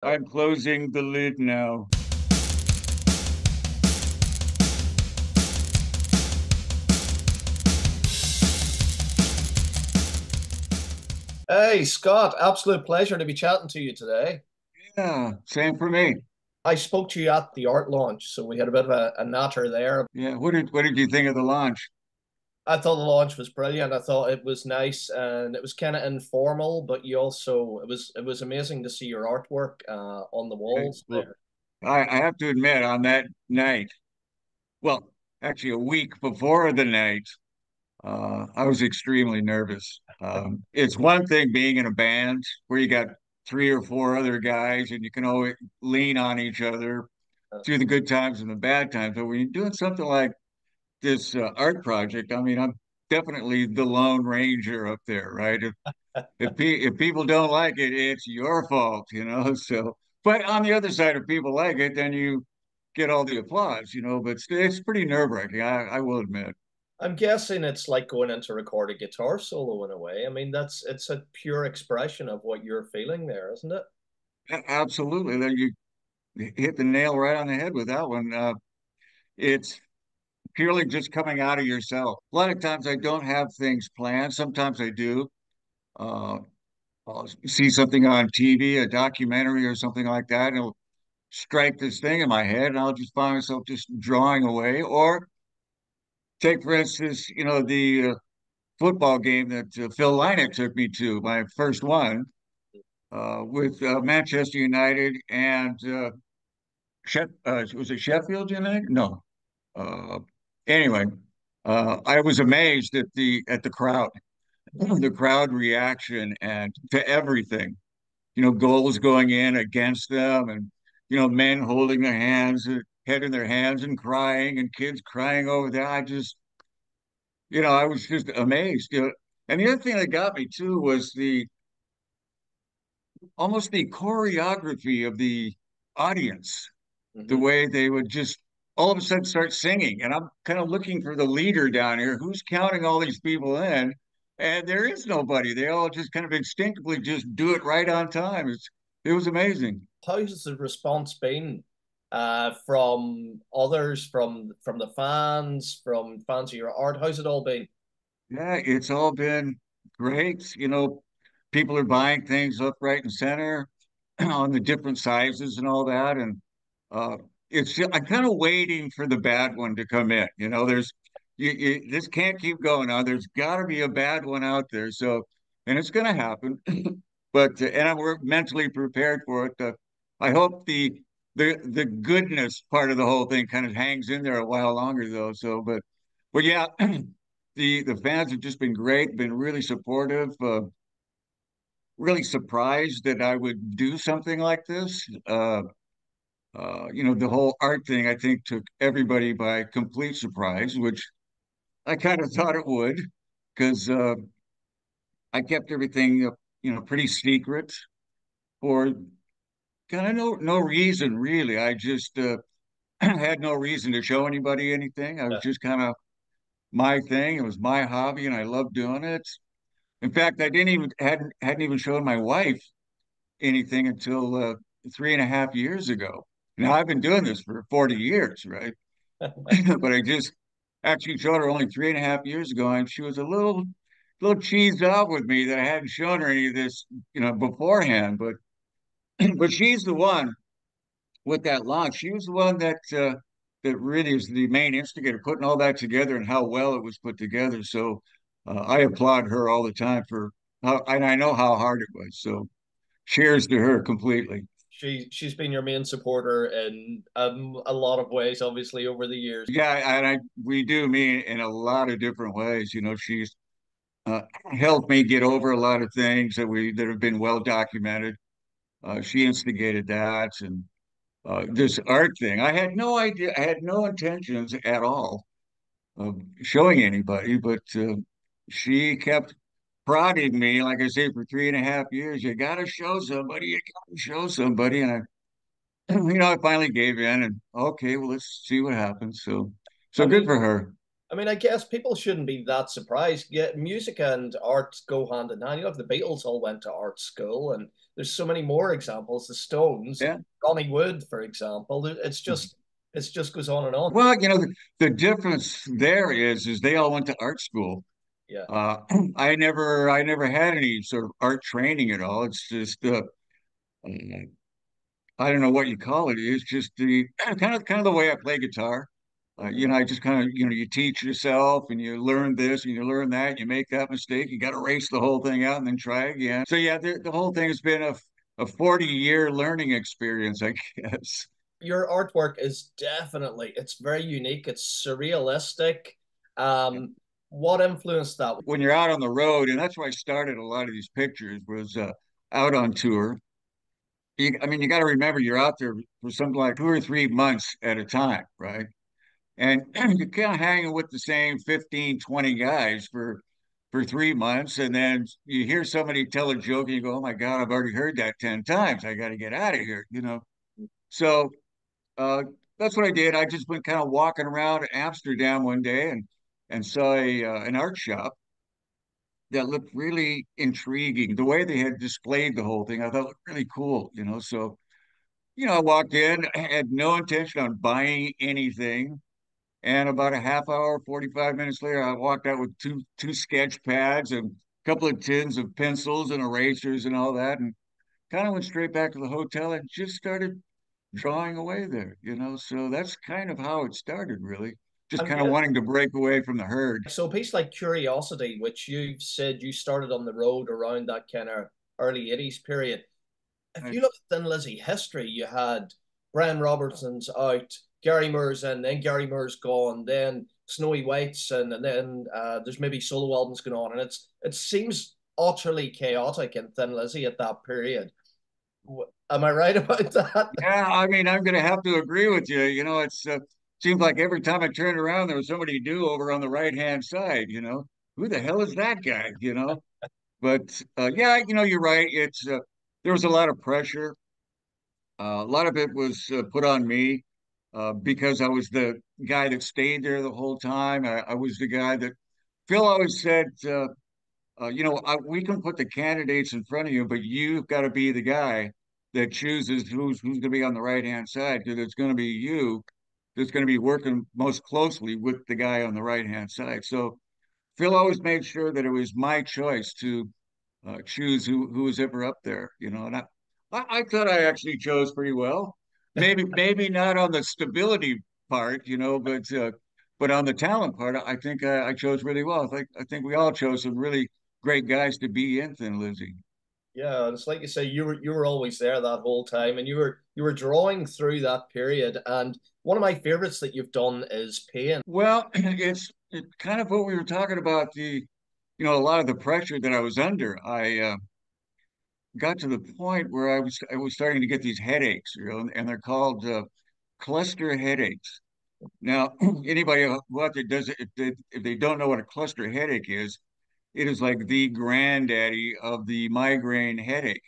Oh, I'm closing the lid now. hey, Scott, absolute pleasure to be chatting to you today. Yeah, same for me. I spoke to you at the art launch, so we had a bit of a natter there. Yeah, what did you think of the launch? I thought the launch was brilliant. I thought it was nice and it was kind of informal, but you also it was amazing to see your artwork on the Right. walls Well, there. I have to admit, on that night, well, actually a week before the night, I was extremely nervous. It's one thing being in a band where you got three or four other guys and you can always lean on each other through the good times and the bad times. But when you're doing something like this art project, I mean, I'm definitely the Lone Ranger up there, right? If people don't like it, it's your fault, you know. So, but on the other side, if people like it, then you get all the applause, you know. But it's pretty nerve-wracking, I will admit. I'm guessing it's like going in to record a guitar solo in a way. I mean, it's a pure expression of what you're feeling there, isn't it? Absolutely, that you hit the nail right on the head with that one. It's purely just coming out of yourself. A lot of times I don't have things planned. Sometimes I do. Uh, I'll see something on TV, a documentary or something like that, and it'll strike this thing in my head, and I'll just find myself just drawing away. Or take, for instance, the football game that Phil Lynott took me to, my first one, with Manchester United and was it Sheffield United? No. Uh, anyway, I was amazed at the crowd, the crowd reaction, and to everything. Goals going in against them, and men holding their hands, head in their hands, and crying, and kids crying over that. I was just amazed. And the other thing that got me too was the almost the choreography of the audience, the Hmm. way they would just all of a sudden start singing. And I'm kind of looking for the leader down here who's counting all these people in. And there is nobody. They all just kind of instinctively just do it right on time. It was amazing. How's the response been from others, from the fans, from fans of your art? How's it all been? Yeah, it's all been great. People are buying things left, right, and center on the different sizes and all that. And uh, I'm kind of waiting for the bad one to come in. This can't keep going on. There's got to be a bad one out there. So, and it's going to happen. But and we're mentally prepared for it. I hope the goodness part of the whole thing kind of hangs in there a while longer, though. So, but yeah. The fans have just been great, been really supportive, really surprised that I would do something like this. The whole art thing, I think, took everybody by complete surprise, which I kind of thought it would, because I kept everything, pretty secret for kind of no reason, really. I just had no reason to show anybody anything. I was Yeah. just kind of my thing. It was my hobby, and I loved doing it. In fact, I didn't even hadn't even shown my wife anything until 3.5 years ago. Now I've been doing this for 40 years, right? But I just actually showed her only 3.5 years ago, and she was a little cheesed out with me that I hadn't shown her any of this, beforehand. But but she's the one with that launch. She was the one that really is the main instigator, putting all that together and how well it was put together. So I applaud her all the time for how, and I know how hard it was. So cheers to her completely. She's been your main supporter in a lot of ways, obviously, over the years. Yeah, and we do mean in a lot of different ways. She's uh, helped me get over a lot of things that have been well documented. She instigated that, and this art thing. I had no idea. I had no intentions at all of showing anybody, but she kept prodding me, like I say, for 3.5 years. You got to show somebody. You got to show somebody, and I finally gave in, and okay, well, let's see what happens. So I good mean, for her. I guess people shouldn't be that surprised. Yeah, music and art go hand in hand. You know, the Beatles all went to art school, and there's so many more examples. The Stones, Yeah. Ronnie Wood, for example. It's just goes on and on. Well, the difference there is they all went to art school. Yeah. Uh, I never had any sort of art training at all. It's just I don't know what you call it. It's just the kind of the way I play guitar. Mhm. I just kind of you teach yourself and you learn this and you learn that. You make that mistake, you got to erase the whole thing out and then try again. So yeah, the whole thing has been a 40-year learning experience, I guess. Your artwork is definitely, it's very unique. It's surrealistic. Um, what influenced that? When you're out on the road, and that's where I started a lot of these pictures was out on tour. I mean, you got to remember you're out there for something like 2 or 3 months at a time, right? And you're kind of hanging with the same 15, 20 guys for 3 months, and then you hear somebody tell a joke and you go, "Oh my God, I've already heard that 10 times. I got to get out of here." So uh, that's what I did. I just went kind of walking around Amsterdam one day and saw an art shop that looked really intriguing. The way they had displayed the whole thing, I thought looked really cool. So, I walked in, I had no intention on buying anything. And about a half hour, 45 minutes later, I walked out with two sketch pads and a couple of tins of pencils and erasers and all that, and kind of went straight back to the hotel and just started drawing away there. So that's kind of how it started, really. Just And kind of wanting to break away from the herd. so a piece like Curiosity, which you've said you started on the road around that kind of early 80s period. If I, you look at Thin Lizzy history, you had Brian Robertson's out, Gary Moore's in, then Gary Moore's gone, then Snowy White's in, and then there's maybe solo albums going on. And it seems utterly chaotic in Thin Lizzy at that period. Am I right about that? yeah, I mean, I'm going to have to agree with you. It's seems like every time I turned around, there was somebody new over on the right-hand side. Who the hell is that guy? But yeah, you're right. There was a lot of pressure. A lot of it was put on me because I was the guy that stayed there the whole time. I was the guy that Phil always said, we can put the candidates in front of you, but you've got to be the guy that chooses who's going to be on the right hand side because it's going to be you that's going to be working most closely with the guy on the right hand side. So Phil always made sure that it was my choice to choose who was ever up there. And I thought I actually chose pretty well. Maybe not on the stability part, but on the talent part, I think I chose really well. I think we all chose some really great guys to be in Thin Lizzy. Yeah, it's like you say, you were always there that whole time, and you were drawing through that period. And one of my favorites that you've done is Pain. Well, it's kind of what we were talking about a lot of the pressure that I was under. I got to the point where I was starting to get these headaches, and they're called cluster headaches. Now, anybody who out there does it, if they don't know what a cluster headache is, it is like the granddaddy of the migraine headache.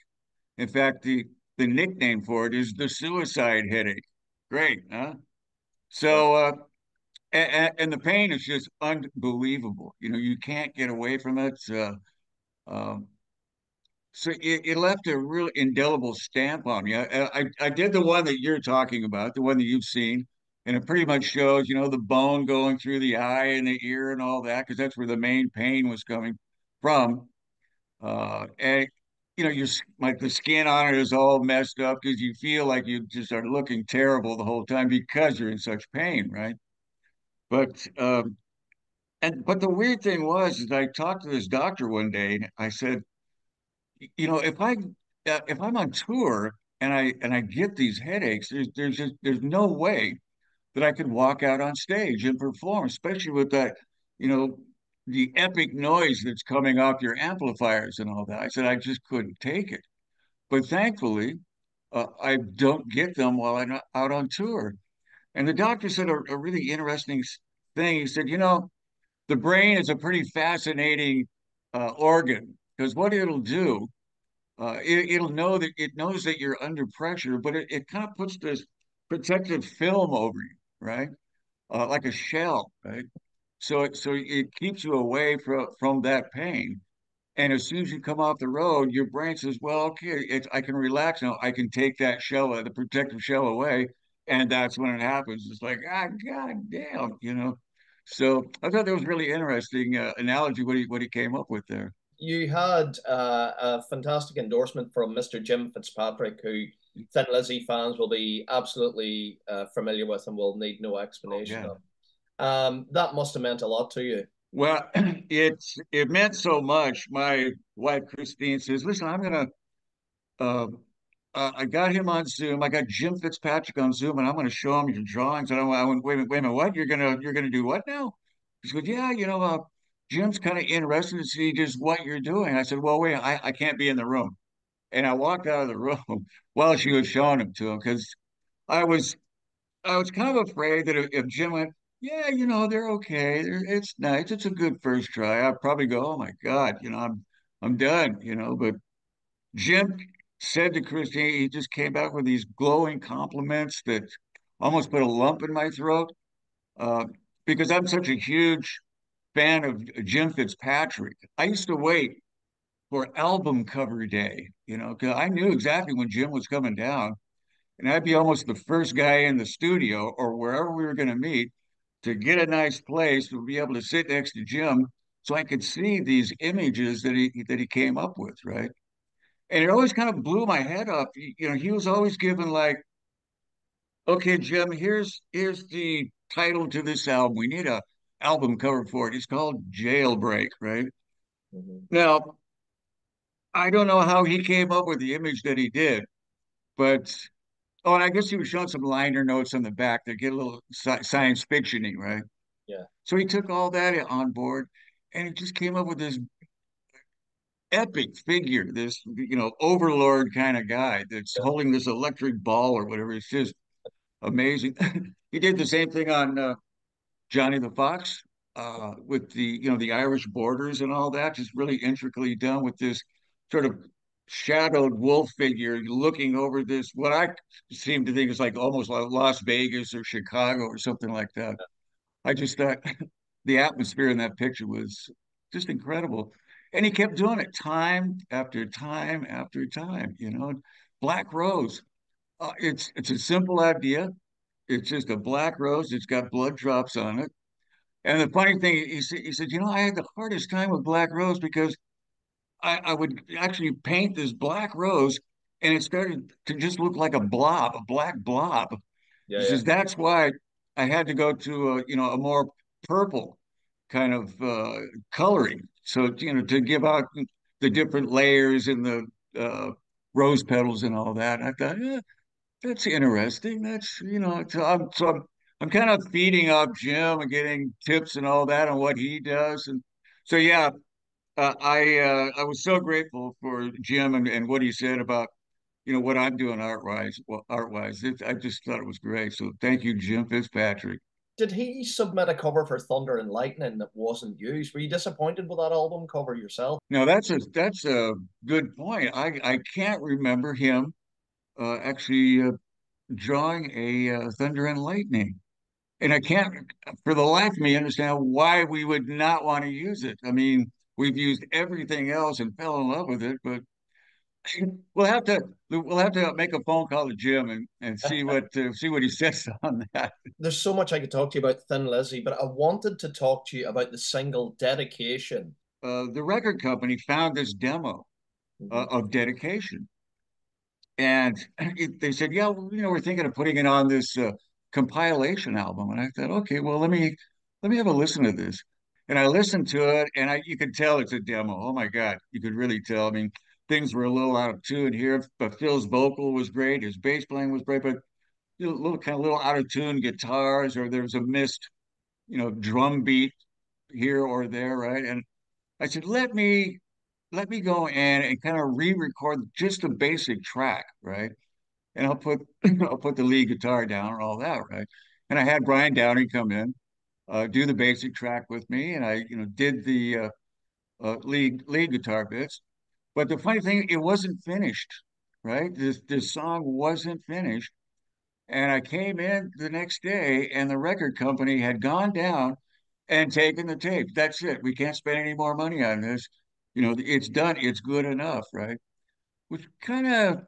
In fact, the nickname for it is the suicide headache. Great, huh? Yeah. So, and the pain is just unbelievable. You can't get away from it. Um, so it left a real indelible stamp on me. I did the one that you're talking about, the one that you've seen, and it pretty much shows the bone going through the eye and the ear and all that, because that's where the main pain was coming from. And like the skin on it is all messed up because you feel like you just are looking terrible the whole time because you're in such pain, right? But but the weird thing was, is I talked to this doctor one day, and I said, if I'm on tour and I get these headaches, there's no way that I could walk out on stage and perform, especially with that, you know, the epic noise that's coming off your amplifiers and all that. I said I just couldn't take it. But thankfully, I don't get them while I'm out on tour. And the doctor said a really interesting thing. He said, the brain is a pretty fascinating organ because what it'll do, it'll know that it knows that you're under pressure, but it kind of puts this protective film over you, right? Like a shell, right? So it keeps you away from that pain. And as soon as you come off the road, your brain says, well, okay, I can relax now. I can take that shell, the protective shell away. And that's when it happens. It's like, ah, God damn, you know. So I thought that was really interesting analogy what he came up with there. You had a fantastic endorsement from Mr. Jim Fitzpatrick, who Thin Lizzy fans will be absolutely familiar with and will need no Oh explanation yeah. of. That must have meant a lot to you. Well, it meant so much. My wife Christine says, "Listen, I'm gonna uh, I got him on Zoom. I got Jim Fitzpatrick on Zoom, and I'm going to show him your drawings." And I went, wait a minute, what? You're gonna do what now? She goes, yeah, Jim's kind of interested to see just what you're doing. I said, well, wait, I can't be in the room. And I walked out of the room while she was showing him to him because I was I was kind of afraid that if Jim went, yeah, they're okay. It's nice. It's a good first try. I'd probably go, oh my God, I'm done, but Jim said to Christine, he just came back with these glowing compliments that almost put a lump in my throat uh, because I'm such a huge fan of Jim Fitzpatrick. I used to wait for album cover day, because I knew exactly when Jim was coming down, and I'd be almost the first guy in the studio or wherever we were going to meet to get a nice place to be able to sit next to Jim so I could see these images that he came up with, right? And it always kind of blew my head up. He was always given like, okay, Jim, here's the title to this album. We need a album cover for it. It's called Jailbreak, right? Mhm. Now, I don't know how he came up with the image that he did, but oh, and I guess he was showing some liner notes on the back that get a little science fictiony, right? Yeah, So he took all that on board, and he just came up with this epic figure, this overlord kind of guy that's yeah, holding this electric ball or whatever. It's just amazing. He did the same thing on Johnny the Fox with the Irish borders and all that, just really intricately done with this sort of shadowed wolf figure looking over this what I seem to think is like almost like Las Vegas or Chicago or something like that. I just thought the atmosphere in that picture was just incredible. And he kept doing it time after time after time, Black Rose. It's a simple idea. It's just a black rose. It's got blood drops on it. And the funny thing, he said, I had the hardest time with black rose because I would actually paint this black rose and it started to just look like a blob, a black blob. He yeah, yeah. says, that's why I had to go to a more purple kind of coloring. So, to give out the different layers and the rose petals and all that. I thought, yeah, that's interesting. That's, I'm kind of feeding off Jim and getting tips and all that on what he does. And so, yeah, I was so grateful for Jim and what he said about, what I'm doing art wise. I just thought it was great. So thank you, Jim Fitzpatrick. Did he submit a cover for Thunder and Lightning that wasn't used? Were you disappointed with that album cover yourself? Now that's a good point. I can't remember him actually drawing a thunder and lightning. And I can't, for the life of me, understand why we would not want to use it. I mean, we've used everything else and fell in love with it, but we'll have to make a phone call to Jim and see what he says on that. There's so much I could talk to you about Thin Lizzy, but I wanted to talk to you about the single Dedication. The record company found this demo Mm-hmm. of Dedication, and they said, "Yeah, well, we're thinking of putting it on this compilation album." And I thought, okay, well, let me have a listen to this. And I listened to it, and you could tell it's a demo. Oh my God, you could really tell. I mean, things were a little out of tune here, but Phil's vocal was great, his bass playing was great, but little out of tune guitars, or there was a missed, drum beat here or there, right? And I said, let me go in and kind of re-record just a basic track, right? And I'll put I'll put the lead guitar down and all that, right? And I had Brian Downey come in, do the basic track with me, and I, did the lead guitar bits. But the funny thing, it wasn't finished, right? This song wasn't finished, and I came in the next day, and the record company had gone down and taken the tape. That's it. We can't spend any more money on this. It's done, it's good enough, right? Which kind of,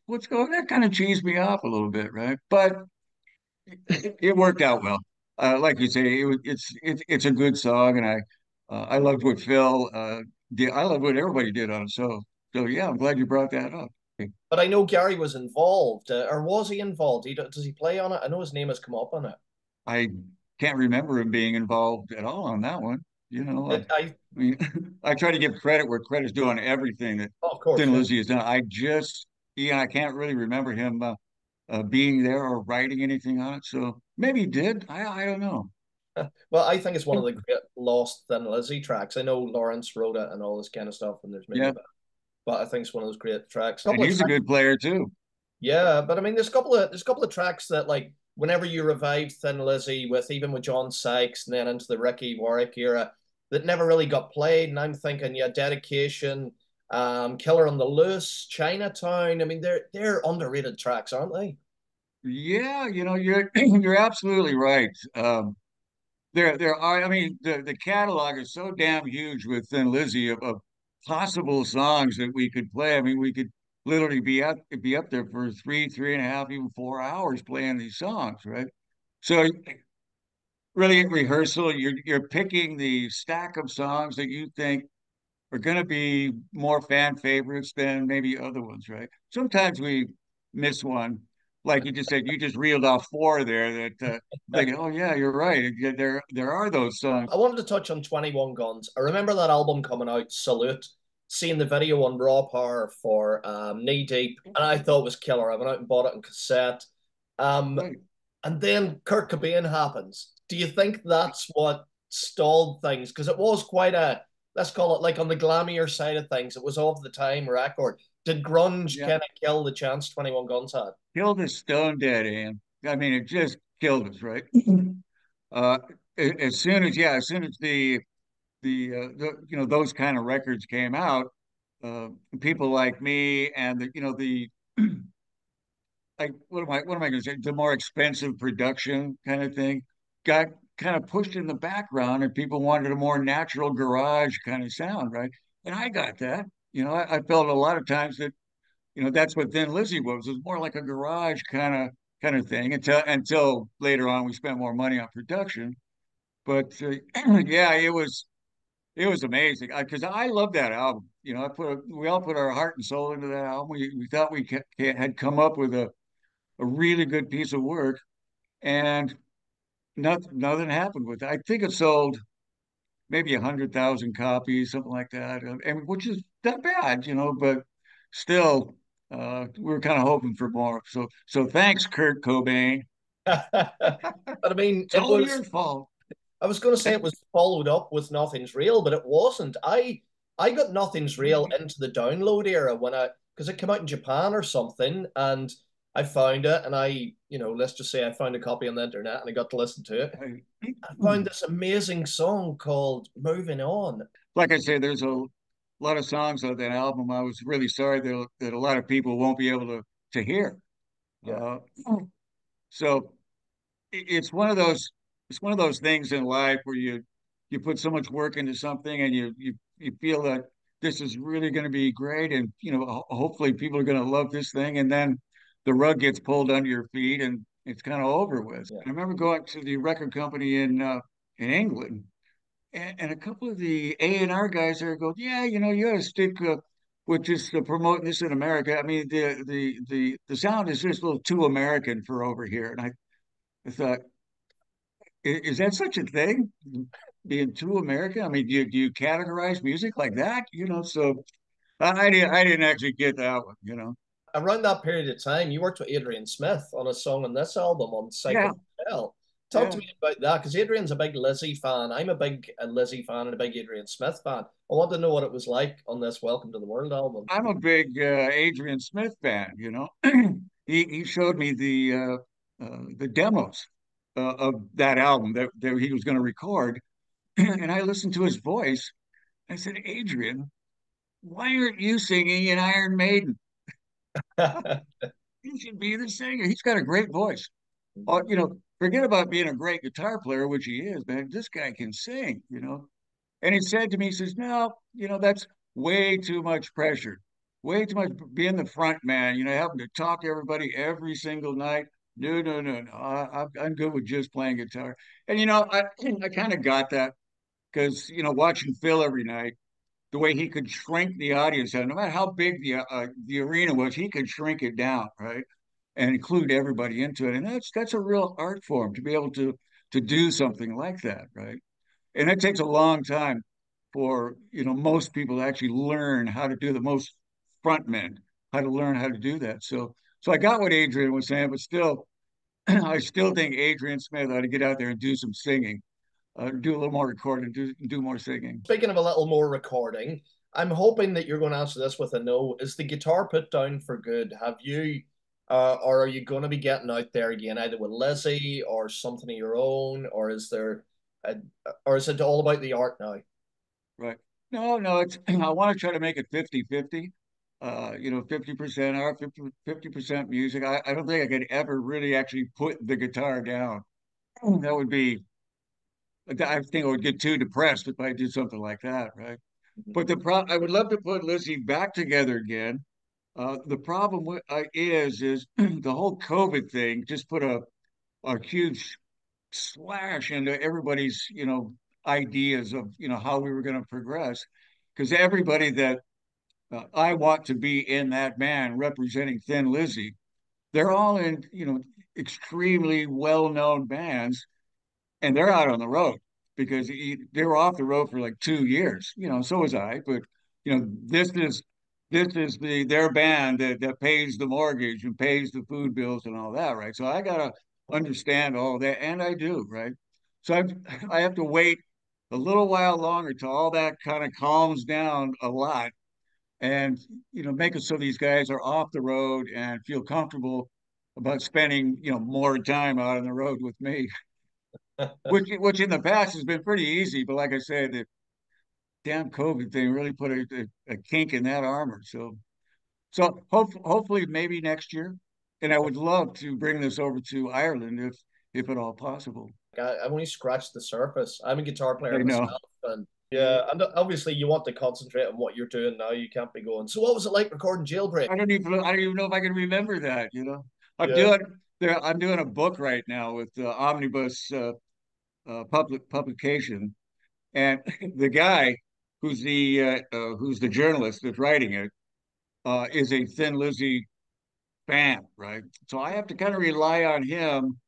what's going that kind of cheesed me off a little bit, right? But it worked out well. Like you say, it's a good song, and I loved what Phil did. I loved what everybody did on it. So yeah, I'm glad you brought that up. But I know Gary was involved, or was he involved? Does he play on it? I know his name has come up on it. I can't remember him being involved at all on that one. I I mean, I try to give credit where credit's due on everything that oh, of course, Thin yeah. Lizzy has done. Yeah, I can't really remember him being there or writing anything on it. So maybe he did. I don't know. Well, I think it's one of the great lost Thin Lizzy tracks. I know Lawrence wrote it and all this kind of stuff, and there's maybe a Yeah, bit, but I think it's one of those great tracks. A and couple of he's a tracks, good player too. yeah. But I mean, there's a couple of tracks that like whenever you revive Thin Lizzy with even with John Sykes and then into the Ricky Warwick era, that never really got played. And I'm thinking, yeah, Dedication, Killer on the Loose, Chinatown. I mean, they're underrated tracks, aren't they? Yeah, you're you're absolutely right. There are. I mean, the catalog is so damn huge with Thin Lizzy of possible songs that we could play. I mean, we could literally be up there for 3.5, even 4 hours playing these songs, right? So really, at rehearsal, you're picking the stack of songs that you think are going to be more fan favorites than maybe other ones, right? Sometimes we miss one, like you just said. You just reeled off four there that thinking, oh yeah, you're right. Yeah, there are those songs. I wanted to touch on 21 Guns. I remember that album coming out, Salute, seeing the video on Raw Power for Knee Deep, and I thought it was killer. I went out and bought it in cassette. Um, Right. and then Kurt Cobain happens. Do you think that's what stalled things? Because it was quite a, let's call it like on the glammier side of things, it was of the time record. Did grunge Yeah. kind of kill the chance 21 Guns had? Killed us stone dead, Ian. I mean, it just killed us, right? Uh, as soon as the those kind of records came out, uh, people like me and the like what am I going to say? The more expensive production kind of thing got kind of pushed in the background, and people wanted a more natural garage kind of sound, right? And I got that. I felt a lot of times that that's what Thin Lizzy was. It was more like a garage kind of thing until later on we spent more money on production. But yeah, it was amazing because I love that album. We all put our heart and soul into that album. We thought had come up with a really good piece of work, and nothing happened with it. I think it sold maybe 100,000 copies, something like that, and which is not bad, but still, we were kind of hoping for more. So thanks, Kurt Cobain. But I mean, It's it all was your fault. I was going to say it was followed up with Nothing's Real, but it wasn't. I got Nothing's Real into the download era when I because it came out in Japan or something, and I found it, and let's just say I found a copy on the internet, and I got to listen to it. I found this amazing song called "Moving On." Like I say, there's a lot of songs on that album. I was really sorry that a lot of people won't be able to hear. Yeah. Uh, so it's one of those things in life where you put so much work into something, and you feel that this is really going to be great, and hopefully people are going to love this thing, and then the rug gets pulled under your feet and it's kind of over with. Yeah. I remember going to the record company in England, and a couple of the A&R guys there go, yeah, you got to stick with just promoting this in America. I mean, the sound is just a little too American for over here. And I thought, is that such a thing? Being too American? I mean, do you categorize music like that? So I didn't actually get that one. Around that period of time, you worked with Adrian Smith on a song on this album on Yeah, Psycho Hotel. Talk to yeah. me about that because Adrian's a big Lizzy fan. I'm a big Lizzy fan and a big Adrian Smith fan. I want to know what it was like on this Welcome to the World album. I'm a big Adrian Smith fan. He showed me the demos of that album that he was going to record, and I listened to his voice. I said, Adrian, why aren't you singing in Iron Maiden? He should be the singer. He's got a great voice. Forget about being a great guitar player, which he is, man. This guy can sing. And he said to me, he says, no, that's way too much pressure, way too much being the front man, having to talk to everybody every single night. No, no, no, no. I'm good with just playing guitar. And, I kind of got that because, watching Phil every night, the way he could shrink the audience down, no matter how big the arena was, he could shrink it down, right? And include everybody into it. And that's a real art form to be able to do something like that, right? And it takes a long time for most people to actually learn how to do the most front men, how to learn how to do that. So I got what Adrian was saying, but still, I still think Adrian Smith ought to get out there and do some singing, do a little more recording, do more singing. Speaking of a little more recording, I'm hoping that you're going to answer this with a no. Is the guitar put down for good? Have you, or are you going to be getting out there again, either with Lizzy or something of your own, or is there, a, or is it all about the art now? Right. No, no, it's I want to try to make it 50-50. 50% art, 50% music. I don't think I could ever really actually put the guitar down. That would be, I think I would get too depressed if I did something like that, right? But I would love to put Lizzie back together again. The problem is the whole COVID thing just put a huge slash into everybody's, ideas of, how we were going to progress. Because everybody that I want to be in that band representing Thin Lizzy, they're all in, extremely well-known bands, and they're out on the road because they were off the road for like 2 years. So was I. But this is their band that pays the mortgage and pays the food bills and all that, right? So I gotta understand all that, and I do, right? So I have to wait a little while longer till all that kind of calms down a lot, and make it so these guys are off the road and feel comfortable about spending more time out on the road with me, which in the past has been pretty easy. But like I said, the damn COVID thing really put a kink in that armor. So hopefully maybe next year. And I would love to bring this over to Ireland if at all possible. I've only scratched the surface. I'm a guitar I player know. myself, and yeah, and obviously you want to concentrate on what you're doing now. You can't be going. So, what was it like recording Jailbreak? I don't even know if I can remember that. I'm Yeah. doing I'm doing a book right now with Omnibus publication, and the guy who's the journalist that's writing it is a Thin Lizzy fan, right? So I have to kind of rely on him.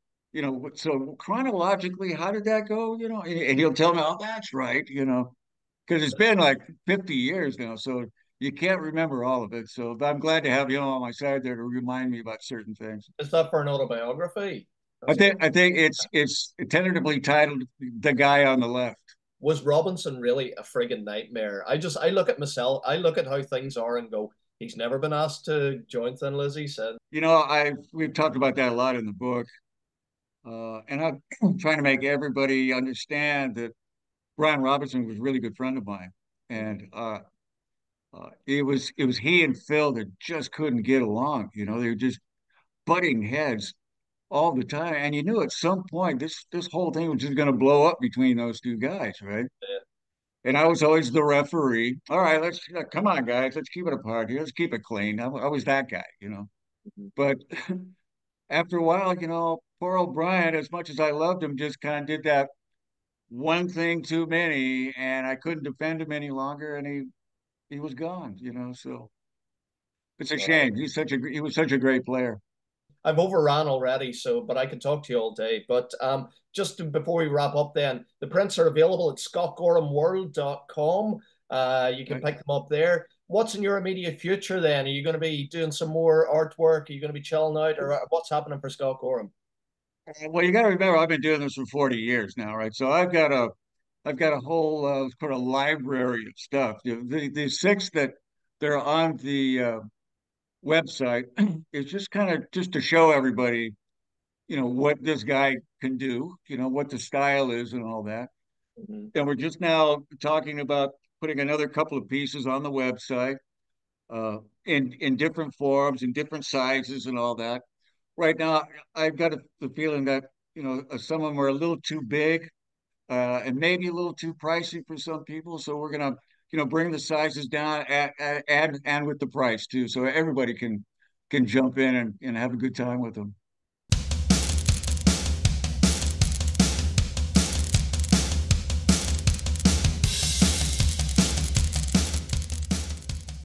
So chronologically, how did that go? And he'll tell me, oh, that's right. Because it's been like 50 years now, so you can't remember all of it. So but I'm glad to have you on my side there to remind me about certain things. Is that for an autobiography? I That's what. think I think it's tentatively titled "The Guy on the Left." Was Robinson really a friggin' nightmare? I look at myself, I look at how things are and go, he's never been asked to join Thin Lizzy. Said, We've talked about that a lot in the book, and I'm trying to make everybody understand that Brian Robinson was a really good friend of mine, and it was he and Phil that just couldn't get along. They were just butting heads all the time, and you knew at some point this whole thing was just going to blow up between those two guys, right? And I was always the referee. All right, let's come on, guys, let's keep it apart here. Let's keep it clean. I was that guy. But after a while, poor old Brian, as much as I loved him, just kind of did that one thing too many, and I couldn't defend him any longer, and he was gone. So it's a well, shame. He was such a great player. I've overran already, so but I can talk to you all day. But before we wrap up, then the prints are available at scottgorhamworld.com. You can Right? pick them up there. What's in your immediate future then? Are you going to be doing some more artwork? Are you going to be chilling out, or what's happening for Scott Gorham? Well, you got to remember, I've been doing this for 40 years now, right? So I've got a whole kind of library of stuff. The six that they're on the website is just kind of just to show everybody, what this guy can do, what the style is and all that. Mhm. And we're just now talking about putting another couple of pieces on the website uh, in different forms, in different sizes, and all that. Right now, I've got the feeling that some of them are a little too big and maybe a little too pricey for some people. So we're gonna, bring the sizes down and with the price too, so everybody can jump in and have a good time with them.